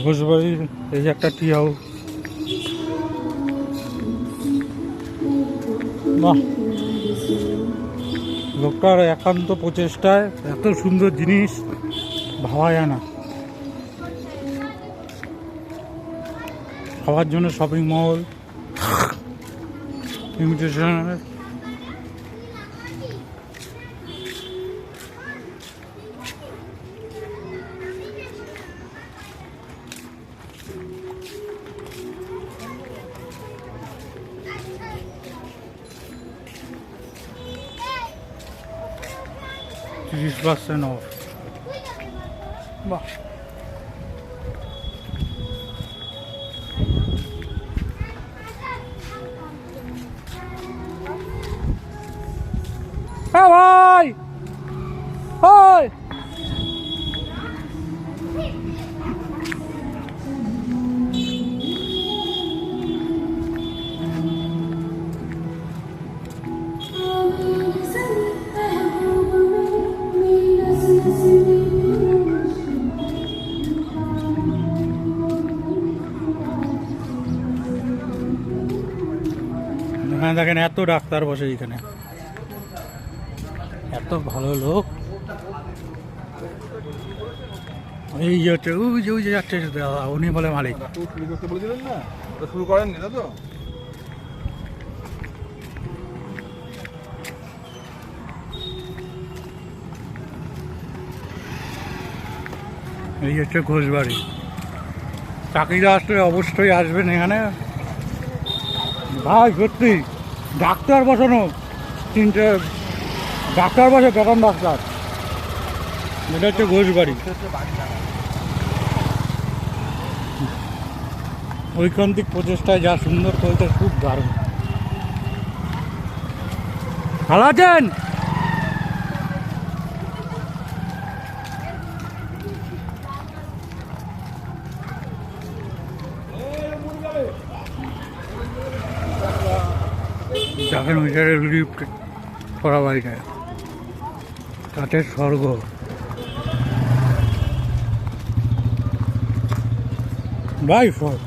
ঘোষবাড়ির এই যে একটা টি হাউস। বাহ, লোকটার একান্ত প্রচেষ্টায় এত সুন্দর জিনিস ভাবা যায় না। খাওয়ার জন্য শপিং মল, ইমিটেশনের %30 অফ। বাহ, ভাই ওই এখানে দেখেন এত ডাক্তার বসে, এখানে এত ভালো লোক। এই যে হচ্ছে ওই যে যাচ্ছে উনি বলে মালিক। শুরু করেননি তো? এই হচ্ছে ঘোষবাড়ি। চাকরিরা আসলে অবশ্যই আসবেন এখানে। ভাই সত্যি ডাক্তার বসানো, 3টে ডাক্তার বসে, বেতন ডাক্তার। এটা হচ্ছে ঘোষবাড়ি। ঐকান্তিক প্রচেষ্টায় যা সুন্দর চলছে, খুব দারুণ। ভালো আছেন? দেখেন ওই জায়গায় লিফট করা বাড়িটা, কাঠের স্বর্গ। ভাই সব